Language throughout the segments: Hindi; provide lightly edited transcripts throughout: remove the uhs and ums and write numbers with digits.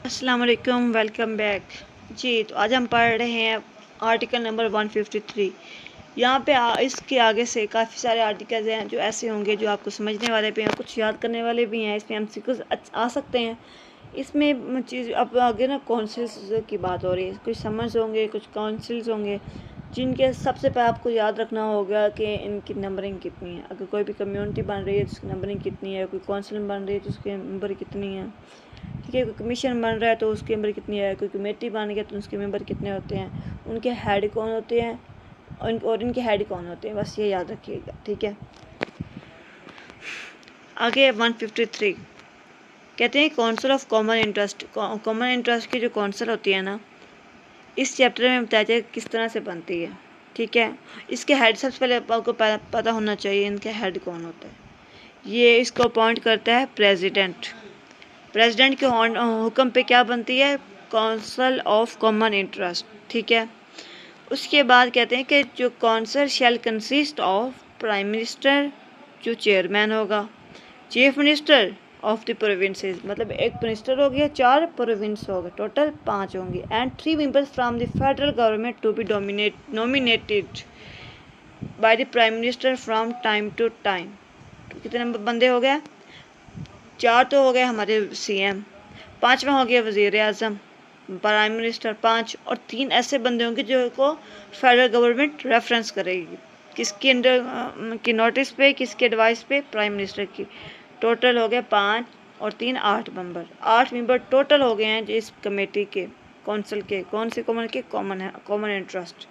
अस्सलाम वालेकुम, वेलकम बैक। जी, तो आज हम पढ़ रहे हैं आर्टिकल नंबर 153। यहाँ पे इसके आगे से काफ़ी सारे आर्टिकल्स हैं जो ऐसे होंगे जो आपको समझने वाले भी हैं, कुछ याद करने वाले भी हैं। इसमें एमसीक्यूज आ सकते हैं। इसमें चीज़ अब आगे ना काउंसिल्स की बात हो रही है, कुछ समन्स होंगे, कुछ काउंसिल्स होंगे, जिनके सबसे पहले आपको याद रखना होगा कि इनकी नंबरिंग कितनी है। अगर कोई भी कम्युनिटी बन रही है तो उसकी नंबरिंग कितनी है, कोई काउंसिल बन रही है तो उसकी नंबर कितनी है, ठीक है। कोई कमीशन बन रहा है तो उसके मेंबर कितनी है, कोई कमेटी बन गया तो उसके मेंबर कितने होते हैं, उनके हेड कौन होते हैं और इनके हेड कौन होते हैं, बस ये याद रखिएगा, ठीक है। आगे 153 कहते हैं council of common interest. Common interest की जो काउंसिल होती है ना, इस चैप्टर में बताया जाए किस तरह से बनती है, ठीक है। इसके हेड सबसे पहले आपको पता होना चाहिए इनके हेड कौन होता है। ये इसको अपॉइंट करता है प्रेसिडेंट। प्रेसिडेंट के हुक्म पे क्या बनती है, काउंसिल ऑफ कॉमन इंटरेस्ट, ठीक है। उसके बाद कहते हैं कि जो council shell consist of prime minister जो चेयरमैन होगा, chief minister of the provinces, मतलब एक मिनिस्टर हो गया, 4 प्रोविंस हो गए, टोटल 5 होंगे, and 3 members from the federal government to be nominated by the prime minister from time to time. कितने बंदे हो गए, 4 तो हो गए हमारे सीएम, 5वां हो गया वज़ीर आज़म, प्राइम मिनिस्टर 5, और 3 ऐसे बंदे होंगे जो को फेडरल गवर्नमेंट रेफरेंस करेगी, किसके अंडर की नोटिस पे, किसके एडवाइस पे, प्राइम मिनिस्टर की। टोटल हो गया 5 और 3 8 मेंबर, 8 मेंबर टोटल हो गए हैं इस कमेटी के, काउंसिल के। कौन से कॉमन के, कॉमन है, कॉमन इंटरेस्ट।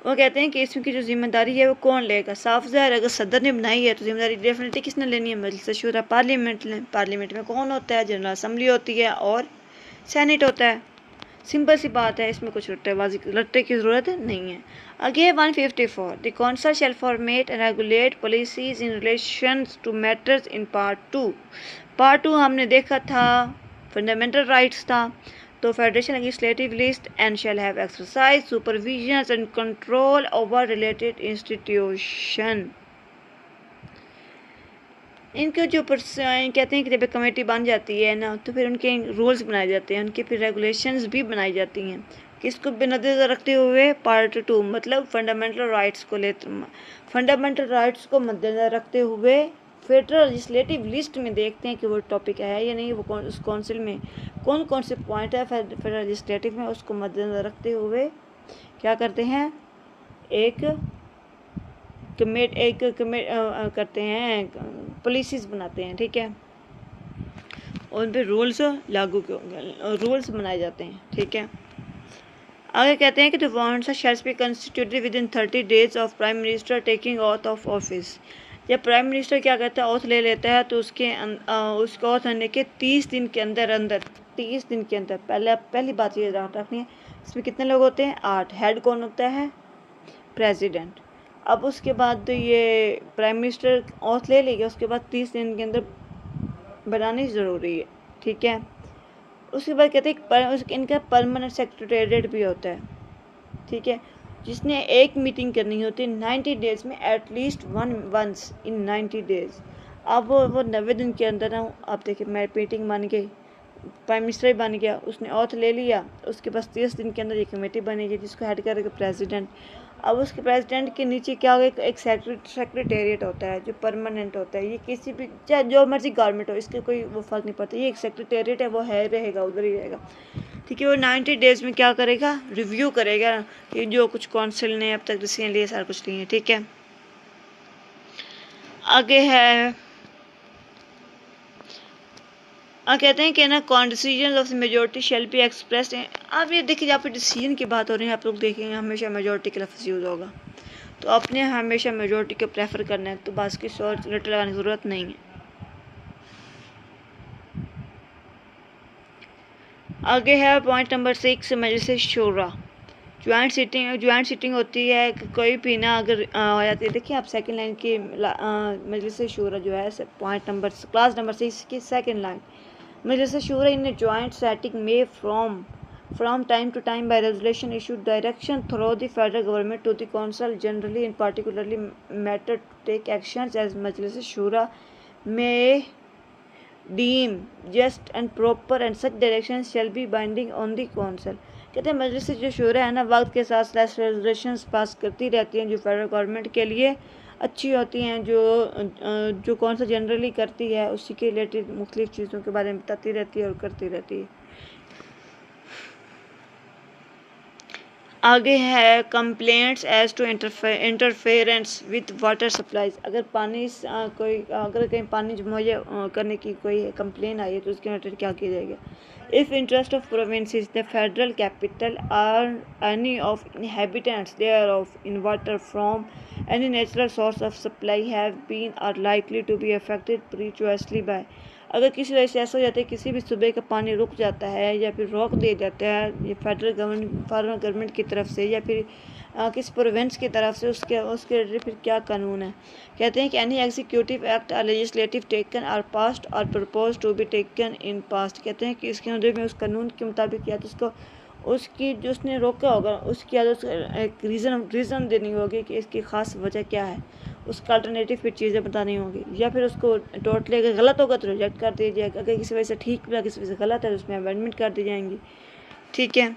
वो कहते हैं कि इसमें की जो जिम्मेदारी है वो कौन लेगा। साफ ज़ाहिर अगर सदर ने बनाई है तो जिम्मेदारी डेफिनेटली किसने लेनी है, मजलिस शूरा, पार्लियामेंट ने। पार्लियामेंट में कौन होता है, जनरल असम्बली होती है और सेनेट होता है। सिंपल सी बात है, इसमें कुछ रट्टे की ज़रूरत नहीं है। आगे 154 the council shall format and regulate policies in relation to matters in part 2। Part 2 हमने देखा था, फंडामेंटल राइट्स था। तो federation legislative list and shall have exercise supervision and control over related institution. इनके जो कहते हैं कि जब कमेटी बन जाती है ना, तो फिर उनके रूल्स बनाए जाते हैं, उनकी फिर रेगुलेशंस भी बनाई जाती हैं। किसको नज़र रखते हुए, पार्ट 2 मतलब फंडामेंटल राइट्स को फंडामेंटल राइट्स को मद्देनजर रखते हुए फेडरल लेजिस्लेटिव लिस्ट में देखते हैं कि वो टॉपिक है या नहीं, वो उस काउंसिल में कौन कौन से पॉइंट है फेडरल लेजिस्लेटिव में, उसको मद्देनजर रखते हुए क्या करते हैं, एक करते हैं, पॉलिसीज बनाते हैं, ठीक है। उन पे रूल्स रूल्स बनाए जाते हैं, ठीक है। आगे कहते हैं कि the council shall B constituted with in 30 days of prime minister taking auth of office. जब प्राइम मिनिस्टर क्या कहता है, ऑथ ले लेता है, तो उसके ऑथ लेने के 30 दिन के अंदर 30 दिन के अंदर, पहली बात ये रखनी है, इसमें कितने लोग होते हैं, 8। हेड कौन होता है, प्रेसिडेंट। अब उसके बाद ये प्राइम मिनिस्टर ऑथ ले लेगा, उसके बाद 30 दिन के अंदर बनानी ज़रूरी है, ठीक है। उसके बाद कहते हैं इनका परमानेंट सेक्रेटेरिएट भी होता है, ठीक है, जिसने एक मीटिंग करनी होती है 90 डेज़ में, एटलीस्ट वंस इन 90 डेज़। अब वो 90 दिन के अंदर ना, आप देखिए मैं मीटिंग बन गई, प्राइम मिनिस्टर बन गया, उसने ऑथ ले लिया, उसके पास 30 दिन के अंदर ये कमेटी बनेगी जिसको हेड करेगा प्रेसिडेंट। अब उसके प्रेसिडेंट के नीचे क्या होगा, एक सेक्रेटेरिएट होता है जो परमानेंट होता है। ये किसी भी चाहे जो मर्जी गवर्नमेंट हो, इसके कोई वो फ़र्क नहीं पड़ता, ये एक सेक्रेटेरिएट है, वो है रहेगा, उधर ही रहेगा, ठीक है। वो 90 डेज़ में क्या करेगा, रिव्यू करेगा कि जो कुछ काउंसिल ने अब तक डिसीजन लिए सारा कुछ लिए, ठीक है। आगे है, कहते हैं कि ना decision of the majority shall be expressed. आप ये देखिए, यहाँ पे डिसीजन की बात हो रही है, आप लोग देखेंगे हमेशा मेजोरिटी का लफ्ज़ यूज़ होगा, तो आपने हमेशा मेजोरिटी को प्रेफर करना है, तो बस की सोच रट लगाने की ज़रूरत नहीं है। आगे है पॉइंट नंबर 6 मजलिस शूरा। ज्वाइंट सीटिंग होती है, कोई भी ना अगर हो जाती है। देखिए आप सेकंड लाइन की मजलिस शूरा जो है, पॉइंट नंबर क्लास नंबर 6 की second line, Majlis Shura in joint sitting में from time to time by resolution issued direction through the federal government to the council generally in particularly matter to take actions as Majlis Shura may deem just and proper and such directions shall be binding on the council। कहते हैं मजलिस जो शूरा है ना वक्त के साथ रेजोल्यूशंस पास करती रहती हैं जो फेडरल गवर्नमेंट के लिए अच्छी होती हैं, जो कौंसिल जनरली करती है उसी के रिलेटेड मुख्तलिफ चीज़ों के बारे में बताती रहती है और करती रहती है। आगे है complaints as to interference with water supplies. अगर कहीं पानी मुहैया करने की कोई कंप्लेन आई है तो उसके रिलेटेड क्या किया जाएगा। If interest of provinces the federal capital or any of inhabitants thereof in water from any natural source of supply have been or likely to be affected prejudicially by. अगर किसी वजह से ऐसा हो जाता है किसी भी सूबे का पानी रुक जाता है या फिर रोक दिया जाता है ये फेडरल गवर्नमेंट की तरफ से या फिर किस प्रोविंस की तरफ से उसके फिर क्या कानून है। कहते हैं कि any executive act or legislative taken or passed or propose to be taken in past. कहते हैं कि इसके अंदर में उस कानून के मुताबिक या तो उसको उसकी जो उसने रोका होगा उसकी एक रीज़न देनी होगी कि इसकी ख़ास वजह क्या है, उसका अल्टरनेटिव फिर चीज़ें बतानी होगी, या फिर उसको टोटली अगर गलत होगा तो रिजेक्ट कर दिया जाएगा, अगर किसी वजह से ठीक या किसी वजह से गलत है तो उसमें अमेंडमेंट कर दी जाएंगी। ठीक है।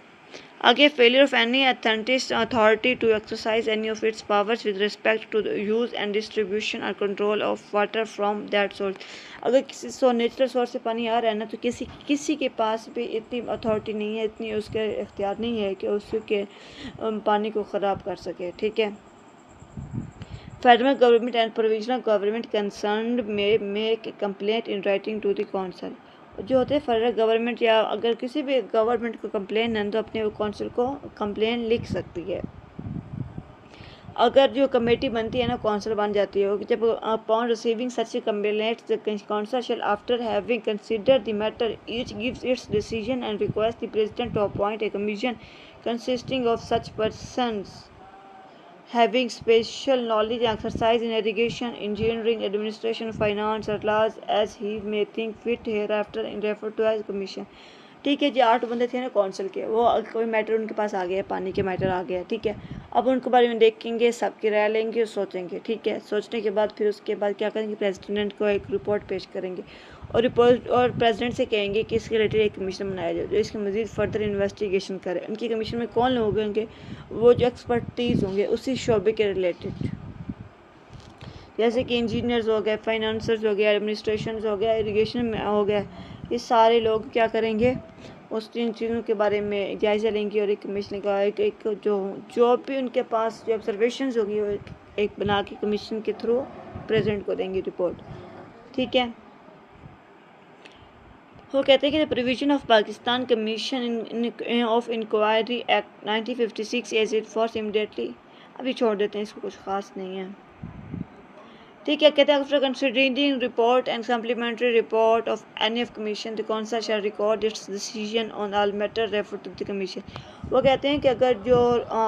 आगे failure of any authority to exercise any of its powers with respect to the use and distribution or control of water from that source. अगर किसी नेचुरल सोर्स से पानी आ रहा है ना तो किसी के पास भी इतनी अथॉरिटी नहीं है, इतनी उसके इख्तियार नहीं है कि उसके पानी को ख़राब कर सके। ठीक है। Federal government and provisional government concerned may make a complaint in writing to the council. जो होते हैं फेडरल गवर्नमेंट या अगर किसी भी गवर्नमेंट को कंप्लेन है तो अपने काउंसिल को कंप्लेन लिख सकती है। अगर जो कमेटी बनती है ना काउंसिल बन जाती है जब upon receiving such complaints the council shall after having considered the matter each gives its decision and request the president to appoint a commission consisting of such persons having special knowledge and exercise in irrigation, engineering, administration, finance or laws as he may think fit hereafter in refer to as commission। ठीक है जी। 8 बंदे थे ना काउंसिल के, वो कोई मैटर उनके पास आ गया, पानी के मैटर आ गया। ठीक है। अब उनके बारे में देखेंगे, सबकी राय लेंगे, सोचेंगे। ठीक है। सोचने के बाद फिर उसके बाद क्या करेंगे, प्रेसिडेंट को एक रिपोर्ट पेश करेंगे और प्रेसिडेंट से कहेंगे कि इसके रिलेटेड एक कमीशन बनाया जाए जो इसकी मज़ीद फर्दर इन्वेस्टिगेशन करे। उनकी कमीशन में कौन लोग होंगे, वो जो एक्सपर्टीज़ होंगे उसी शोबे के रिलेटेड, जैसे कि इंजीनियर्स हो गए, फाइनेंसर्स हो गया, एडमिनिस्ट्रेशन हो गया, इरीगेशन में हो गया, ये सारे लोग क्या करेंगे उस तीन चीज़ों के बारे में जायज़ा लेंगे और एक कमीशन का एक जो भी उनके पास जो ऑब्जर्वेशंस होगी वो एक बना के कमीशन के थ्रू प्रेसिडेंट को देंगे रिपोर्ट। ठीक है। वो कहते हैं कि the provision of Pakistan commission of inquiry act 1956 as it force immediately. अभी छोड़ देते हैं, इसको कुछ ख़ास नहीं है। ठीक है। कहते हैं after considering report and supplementary report of any of commission the council shall record its decision on all matter refer to the commission. वो कहते हैं कि अगर जो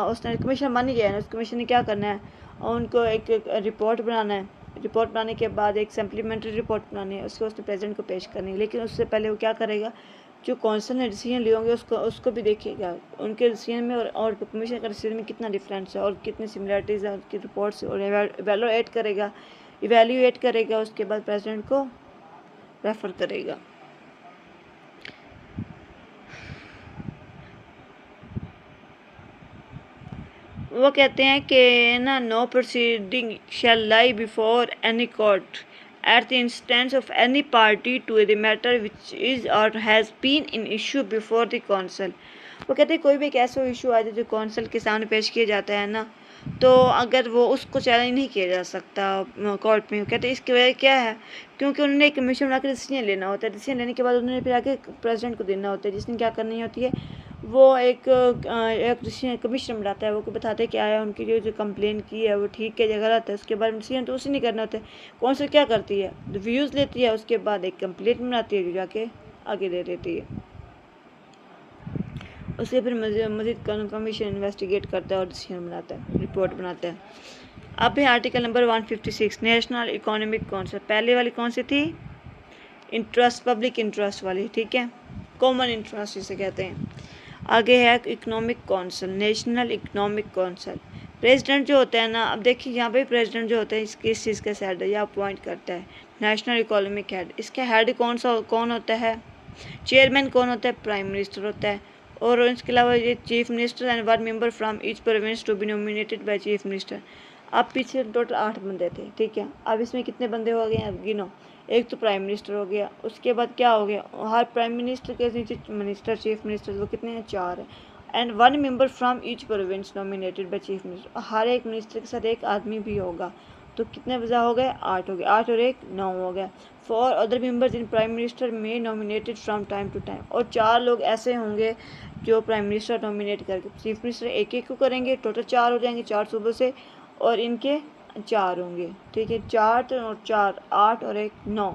उसने कमीशन बन गया है ना उस कमीशन ने क्या करना है, उनको एक रिपोर्ट बनाना है, रिपोर्ट बनाने के बाद एक सप्लीमेंट्री रिपोर्ट बनानी है, उसको उसने प्रेसिडेंट को पेश करनी है। लेकिन उससे पहले वो क्या करेगा, जो काउंसिल ने डिसीजन लिए होंगे उसको भी देखिएगा, उनके डिसीजन में और कमीशन का डिसीजन में कितना डिफरेंस है और कितनी सिमिलरिटीज़ है उनकी रिपोर्ट और इवेल्यूएट करेगा, उसके बाद प्रेसिडेंट को रेफ़र करेगा। वो कहते हैं कि ना no proceeding shall lie before any court at the instance of any party to the matter which is or has been in issue before the council. वो कहते हैं कोई भी एक ऐसा इशू आ जाए जो काउंसिल के सामने पेश किया जाता है ना, तो अगर वो उसको चैलेंज नहीं किया जा सकता कोर्ट में। कहते हैं इसकी वजह क्या है, क्योंकि उन्होंने एक कमीशन बना कर डिसीजन लेना होता है, डिसीजन लेने के बाद उन्होंने फिर आगे प्रेसिडेंट को देना होता है, जिसने क्या करनी होती है वो एक डिसीजन कमीशन बनाता है, वो बताते हैं क्या है उनकी जो कंप्लेन की है वो ठीक है या गलत है, उसके बारे में डिसीजन तो उसी नहीं करना होता है। कौंसिल क्या करती है, व्यूज़ लेती है, उसके बाद एक कंप्लेंट बनाती है जो जाके आगे दे देती है, उससे फिर मज़ीद कमीशन इन्वेस्टिगेट करता है और डिसीजन बनाता है, रिपोर्ट बनाता है। अब है article number 156 national economic council. पहले वाली कौन सी थी, इंटरेस्ट, पब्लिक इंटरेस्ट वाली। ठीक है। कॉमन इंटरेस्ट जिसे कहते हैं। आगे है economic council, national economic council. President जो होता है ना, अब देखिए यहाँ पे प्रेसिडेंट जो होता है किस चीज़ का हेड है या अपॉइंट करता है, नेशनल इकोनॉमिक हेड। इसका हेड कौन होता है? चेयरमैन कौन होता है? प्राइम मिनिस्टर होता है। और इसके अलावा ये chief minister and 1 member from each province to be nominated by chief minister. अब पीछे टोटल 8 बंदे थे, ठीक है। अब इसमें कितने बंदे हो गए हैं गिनो। एक तो प्राइम मिनिस्टर हो गया, उसके बाद क्या हो गया, हर प्राइम मिनिस्टर के नीचे मिनिस्टर, चीफ मिनिस्टर, वो कितने हैं? 4 हैं। And 1 member from each province nominated by chief minister. हर एक मिनिस्टर के साथ एक आदमी भी होगा। तो कितने वजह हो गए? 8 हो गए। 8 और 1 9 हो गया। Four other members in prime minister में nominated from time to time. और 4 लोग ऐसे होंगे जो प्राइम मिनिस्टर नॉमिनेट करके, चीफ मिनिस्टर एक एक को करेंगे, टोटल 4 हो जाएंगे 4 सूबों से, और इनके 4 होंगे, ठीक है। 4 और 4 8 और 1 9,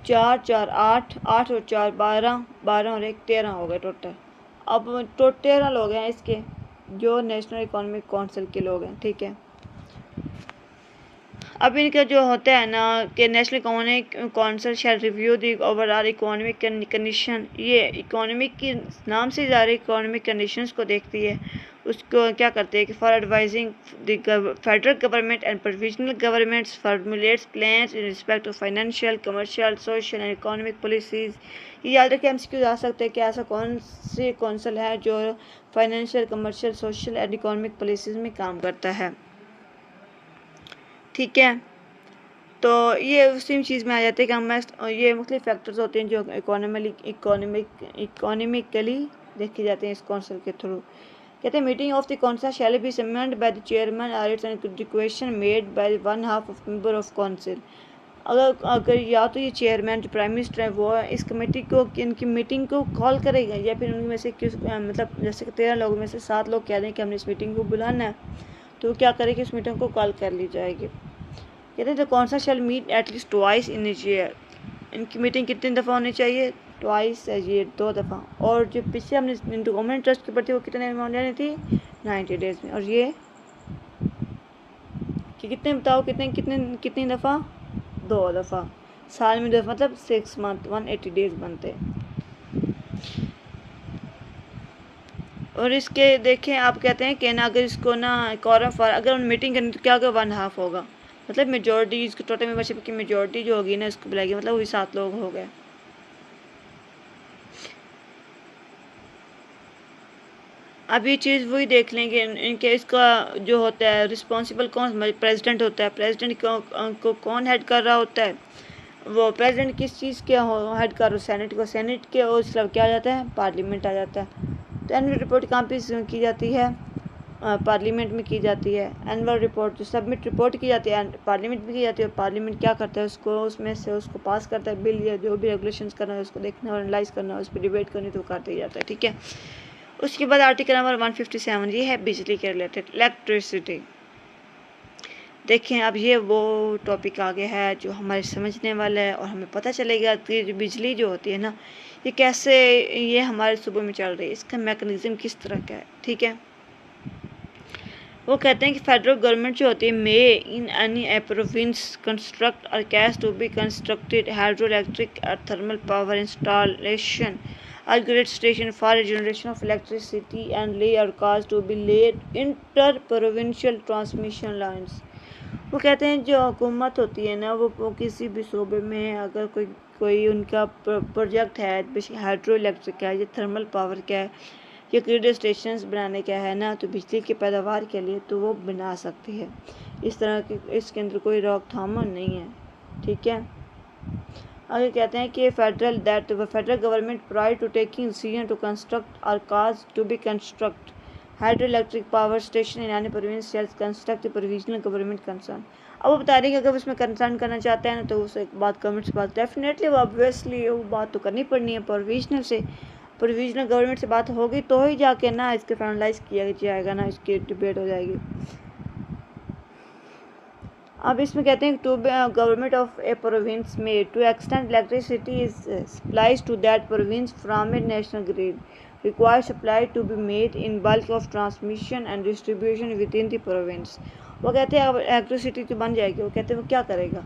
4 4 8 8 और 4 12 12 और 1 13 हो गए टोटल। अब तो 13 लोग हैं इसके जो नेशनल इकोनॉमिक काउंसिल के लोग हैं, ठीक है। अब इनका जो होता है ना कि national economic council shall review the overall economic condition. ये इकोनॉमिक के नाम से ज़्यादा इकोनॉमिक कंडीशंस को देखती है। उसको क्या करते हैं कि for advising the federal government and provisional governments formulates plans in respect of financial, commercial, social and economic policies. ये याद रखें, MCQ आ सकते हैं कि ऐसा कौन सी काउंसिल है जो financial, commercial, social and economic policies में काम करता है, ठीक है। तो ये उसी चीज़ में आ जाते हैं कि हम ये मुख्तलिफ फैक्टर्स होते हैं जो इकोनॉमिकली देखे जाते हैं इस काउंसिल के थ्रू। कहते हैं meeting of the council shall be summoned by the chairman or its requisition made by 1/2 of member of council. अगर या तो ये चेयरमैन जो प्राइम मिनिस्टर है वो इस कमेटी को, इनकी मीटिंग को कॉल करेगा, या फिर उनमें से मतलब जैसे 13 लोगों में से 7 लोग कह दें कि हमने इस मीटिंग को बुलाना है, तो वो क्या करेगी, इस मीटिंग को कॉल कर ली जाएगी। कहते हैं the council shall meet at least twice in a year. इनकी मीटिंग कितनी दफ़ा होनी चाहिए? ट्वाइस ए ईयर, 2 दफ़ा। और जो पीछे हमने गवर्नमेंट ट्रस्ट की पढ़ी थी वो कितने में होने थी? 90 डेज़ में। और ये कि कितने बताओ, कितनी दफ़ा? 2 दफ़ा। साल में 2 दफ़ा, मतलब 6 मंथ 180 डेज़ बनते हैं। और इसके देखें आप कहते हैं कि ना अगर इसको ना कॉरम फॉर अगर मीटिंग करनी तो क्या होगा? 1/2 होगा, मतलब मेजॉरिटी इसको टोटल मेंबरशिप की मेजॉरिटी जो होगी ना इसको बुलाएगी, मतलब वही 7 लोग हो गए। अब ये चीज़ वही देख लेंगे इनके इसका जो होता है रिस्पॉन्सिबल कौन? प्रेसिडेंट होता है। प्रेसिडेंट को कौन हेड कर रहा होता है? वो प्रेसिडेंट किस चीज़ के हेड कर रहा? सेनेट को। सेनेट के और इसके क्या आ जाता है? पार्लियामेंट आ जाता है। तो एनुअल रिपोर्ट कहाँ पे की जाती है? पार्लियामेंट में की जाती है। एनुअल रिपोर्ट जो सबमिट रिपोर्ट की जाती है पार्लियामेंट में की जाती है, और पार्लियामेंट क्या करता है? उसको उसमें से उसको पास करता है, बिल या जो भी रेगुलेशंस करना है उसको देखना और एनालाइज करना, उस पर डिबेट करनी, तो करते ही जाता है, ठीक है। उसके बाद आर्टिकल नंबर 157 ये है बिजली के रिलेटेड, इलेक्ट्रिसिटी। देखें अब ये वो टॉपिक आगे है जो हमारे समझने वाला है, और हमें पता चलेगा कि जो बिजली जो होती है ना ये कैसे ये हमारे सूबे में चल रही है, इसका मैकेनिज्म किस तरह का है, ठीक है। वो कहते हैं कि फेडरल गवर्नमेंट जो होती है may in any province construct or cause to be constructed hydro electric or thermal power installation or grid station for generation of electricity and lay or cause to be laid inter provincial transmission lines. वो कहते हैं जो हुकूमत होती है ना वो किसी भी सूबे में अगर कोई उनका प्रोजेक्ट है, हाइड्रो इलेक्ट्रिक है या थर्मल पावर का है या ग्रिड स्टेशन बनाने का है ना, तो बिजली की पैदावार के लिए तो वो बना सकती है। इस तरह की इसके अंदर कोई रोकथाम नहीं है, ठीक है। आगे कहते हैं कि federal government prior to taking decision to construct or cause to be construct hydro electric power station in any province shall construct provisional government concern. अब वो बता रही है कि अगर उसमें कंसर्न करना चाहते हैं ना तो उस एक बात गवर्नमेंट से बात डेफिनेटली वो ऑब्वियसली वो बात तो करनी पड़नी है। प्रोविजनल गवर्नमेंट से बात होगी तो ही जाके ना इसके फाइनलाइज किया जाएगा ना, इसकी डिबेट हो जाएगी। अब इसमें कहते हैं to government of a province में to extend electricity is supplies to that province from a national grid require supply to be made in bulk of transmission and distribution within the province. वो कहते हैं अब इलेक्ट्रिसिटी तो बन जाएगी, वो कहते हैं वो क्या करेगा,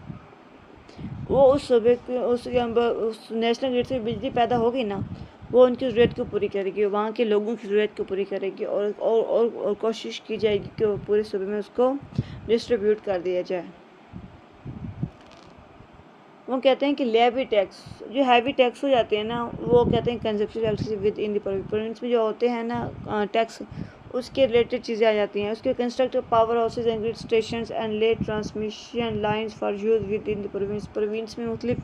वो उस सूबे के उस नेशनल ग्रिड से बिजली पैदा होगी ना वो उनकी ज़रूरत को पूरी करेगी, वहाँ के लोगों की ज़रूरत को पूरी करेगी और कोशिश की जाएगी कि वो पूरे सूबे में उसको डिस्ट्रीब्यूट कर दिया जाए। वो कहते हैं कि लेवी टैक्स, जो हैवी टैक्स हो जाते हैं ना, वो कहते हैं consumption tax with in the province में जो होते हैं ना टैक्स, उसके रिलेटेड चीज़ें आ जाती हैं। उसके construct power houses and grid station and let transmission lines for use with in the province में मुख्तलिफ,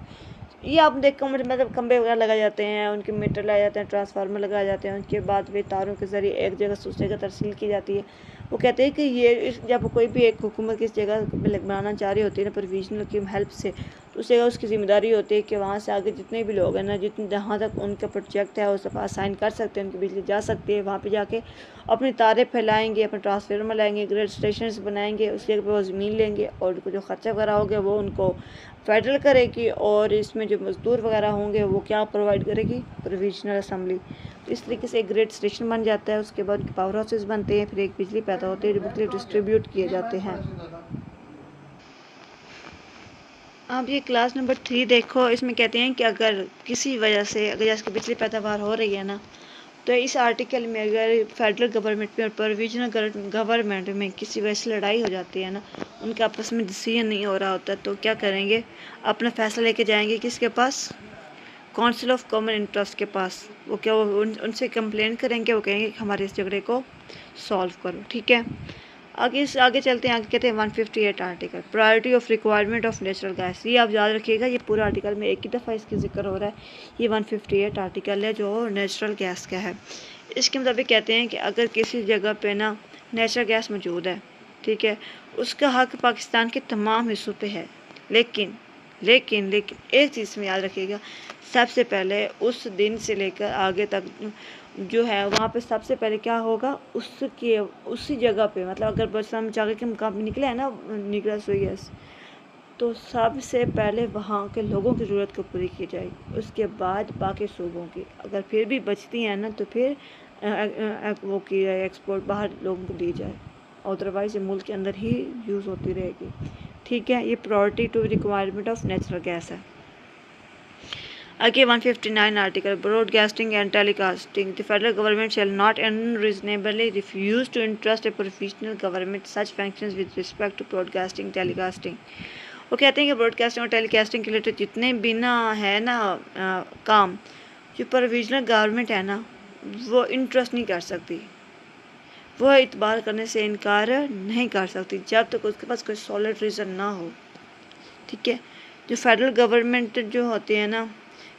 ये आप देखो मतलब खंबे वगैरह लगाए जाते हैं, उनके मीटर लगाए जाते हैं, ट्रांसफार्मर लगाए जाते हैं, उसके बाद वे तारों के ज़रिए एक जगह से दूसरी जगह तरसील की जाती है। वो कहते हैं कि ये जब कोई भी एक हुकूमत किस जगह बनाना चाह रही होती है ना प्रोविजनल की हेल्प से, तो उस जगह उसकी ज़िम्मेदारी होती है कि वहाँ से आगे जितने भी लोग हैं ना, जितने जहाँ तक उनका प्रोजेक्ट है उस पास साइन कर सकते हैं, उनकी बिजली जा सकती है, वहाँ पे जाके अपनी तारें फैलाएंगे, अपने ट्रांसफार्मर लाएंगे, ग्रिड स्टेशन बनाएंगे, उस जगह पर वो ज़मीन लेंगे और उनको जो खर्चा वगैरह हो गया वो उनको फेडरल करेगी, और इसमें जो मज़दूर वगैरह होंगे वो क्या प्रोवाइड करेगी, प्रोविजनल असम्बली। तो इस तरीके से एक ग्रिड स्टेशन बन जाता है, उसके बाद पावर हाउसेस बनते हैं, फिर एक बिजली पैदा होती है, जो मुख्तलिफ डिस्ट्रीब्यूट किए जाते हैं। अब ये क्लास नंबर 3 देखो, इसमें कहते हैं कि अगर किसी वजह से अगर जैसे बिजली पैदावार हो रही है ना, तो इस आर्टिकल में अगर फेडरल गवर्नमेंट में और प्रोविजनल गवर्नमेंट में किसी वजह से लड़ाई हो जाती है ना, उनका आपस में डिसीजन नहीं हो रहा होता, तो क्या करेंगे, अपना फैसला लेके जाएंगे किसके पास, काउंसिल ऑफ कॉमन इंटरेस्ट के पास। वो क्या वो उनसे कंप्लेन करेंगे, वो कहेंगे कि हमारे इस झगड़े को सॉल्व करो, ठीक है। आगे चलते हैं, आगे कहते हैं 158 article, priority of requirement of natural gas. ये आप याद रखिएगा, ये पूरा आर्टिकल में एक ही दफ़ा इसकी जिक्र हो रहा है। ये 158 आर्टिकल है जो नेचुरल गैस का है। इसके मुताबिक कहते हैं कि अगर किसी जगह पे ना नेचुरल गैस मौजूद है, ठीक है, उसका हक पाकिस्तान के तमाम हिस्सों पे है, लेकिन लेकिन लेकिन एक चीज़ में याद रखिएगा, सबसे पहले उस दिन से लेकर आगे तक जो है वहाँ पे सबसे पहले क्या होगा, उसके उसी जगह पे, मतलब अगर बरसात में जाकर के मुकाम निकले है ना, निकला सुई गैस, तो सबसे पहले वहाँ के लोगों की ज़रूरत को पूरी की जाएगी, उसके बाद बाकी सूबों की। अगर फिर भी बचती हैं ना, तो फिर वो की जाए, एक्सपोर्ट बाहर लोगों को दी जाए, अदरवाइज ये मुल्क के अंदर ही यूज़ होती रहेगी, ठीक है। ये priority to requirement of natural gas है। आगे 159 article, broadcasting and telecasting. The federal government shall not unreasonably refuse to entrust a provisional government such functions with respect to broadcasting telecasting. वो कहते हैं कि ब्रॉडकास्टिंग और टेलीकास्टिंग के रिलेटेड जितने भी ना है ना काम, जो प्रोविजनल गवर्नमेंट है ना, वो इंटरेस्ट नहीं कर सकती, वो इतबार करने से इनकार नहीं कर सकती जब तक उसके पास कोई सॉलिड रीज़न ना हो, ठीक है। जो फेडरल गवर्नमेंट जो होती है ना,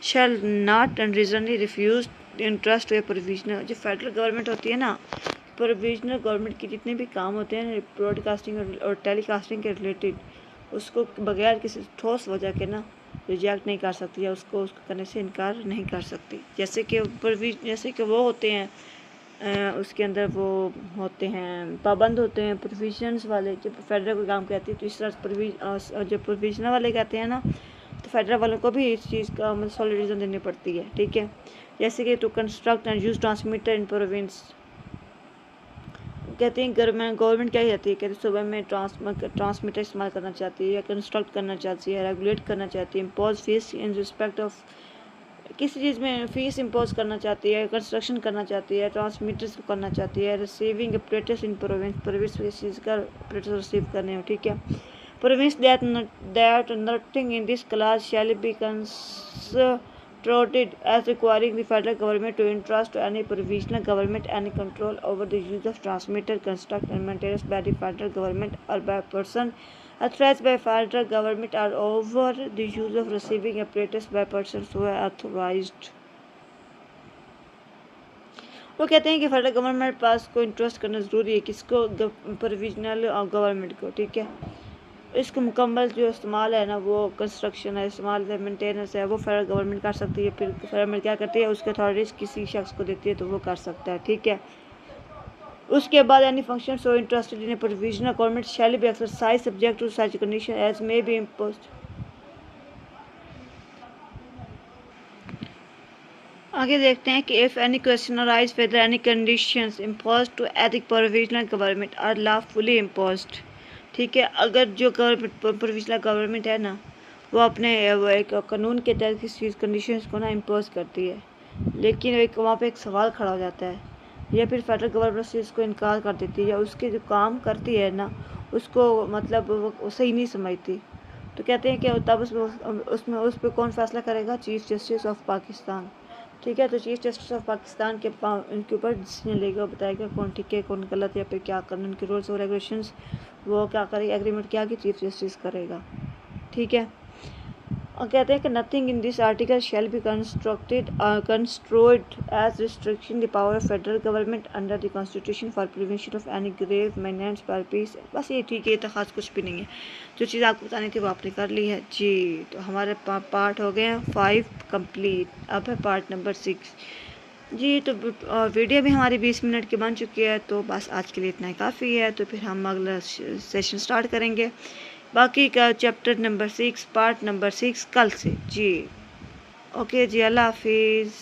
shall not unreasonably refuse interest a provisional, जो फेडरल गवर्नमेंट होती है ना, प्रोविजनल गवर्नमेंट के जितने भी काम होते हैं ब्रॉडकास्टिंग और टेलीकास्टिंग के रिलेटेड, उसको बगैर किसी ठोस वजह के ना रिजेक्ट नहीं कर सकती या उसको करने से इनकार नहीं कर सकती। जैसे कि वो होते हैं उसके अंदर वो होते हैं पाबंद होते हैं प्रोविजंस वाले, जब फेडरल को काम कहती है, तो इस तरह जो प्रोविजनल वाले कहते हैं ना, तो फेडरल वालों को भी इस चीज़ का मतलब सॉलिड रीज़न देनी पड़ती है, ठीक है। जैसे कि to construct and use transmitter in province, कहते हैं गवर्नमेंट क्या कहती है, कहते हैं सुबह में ट्रांसमीटर इस्तेमाल करना चाहती है या कंस्ट्रक्ट करना चाहती है, रेगुलेट करना चाहती है, impose fees in respect of, किसी चीज़ में फ़ीस इम्पोज करना चाहती है, कंस्ट्रक्शन करना चाहती है, ट्रांसमीटर्स को करना चाहती है, रिसीविंग ऑपरेटर्स इन प्रोविंस इस चीज़ का ऑपरेटर्स रिसीव करने हो, ठीक है। Province that nothing in this class shall be construed as requiring the federal government to entrust to any provisional government any control over the use of transmitter construct and maintenance by the federal government or by person authorized by federal government or over the use of receiving apparatus by persons who are authorized। वो कहते हैं कि फेडरल गवर्नमेंट पास को इंट्रस्ट करना ज़रूरी है, किसको, प्रोविजनल गवर्नमेंट को, ठीक है। इसका मुकम्मल जो इस्तेमाल है ना, वो कंस्ट्रक्शन है, इस्तेमाल है, मेंटेनेंस है, वो फेडरल गवर्नमेंट कर सकती है। फिर फेडरल गवर्नमेंट क्या करती है, उसके अथॉरिटीज़ किसी शख्स को देती है तो वो कर सकता है, ठीक है। उसके बाद any function so interested in provisional government shall be exercise subject to such condition as may be imposed. आगे देखते हैं कि if any question arise whether any conditions imposed to ethic provisional government are lawfully imposed, ठीक है। अगर जो प्रोविजनल गवर्नमेंट है ना, वो अपने वो एक कानून के तहत किसी चीज़ कंडीशंस को ना इम्पोज करती है, लेकिन एक वहाँ पे एक सवाल खड़ा हो जाता है, या फिर फेडरल गवर्नमेंट से इसको इनकार कर देती है, या उसके जो काम करती है ना उसको मतलब वो सही नहीं समझती, तो कहते हैं कि तब उसमें उस पर कौन फैसला करेगा? Chief justice of Pakistan. ठीक है, तो चीफ जस्टिस ऑफ पाकिस्तान के इनके ऊपर डिसीजन लेगा, बताएगा कौन ठीक है कौन गलत, या फिर क्या करना, उनके रूल्स और रेगुलेशंस वो क्या करेगा, एग्रीमेंट क्या कि चीफ जस्टिस करेगा। ठीक है, और कहते हैं कि nothing in this article shall be construed as restriction the power of federal government under the constitution for prevention of any grave menace for peace. बस ये ठीक है, ये तो खास कुछ भी नहीं है। जो चीज़ आपको बतानी थी वो आपने कर ली है जी। तो हमारे पार्ट हो गए हैं 5 कंप्लीट। अब है पार्ट नंबर 6 जी। तो वीडियो भी हमारी 20 मिनट की बन चुकी है, तो बस आज के लिए इतना ही काफ़ी है। तो फिर हम अगला सेशन स्टार्ट करेंगे बाकी का चैप्टर नंबर 6 पार्ट नंबर 6 कल से जी। ओके जी, अल्लाह हाफिज़।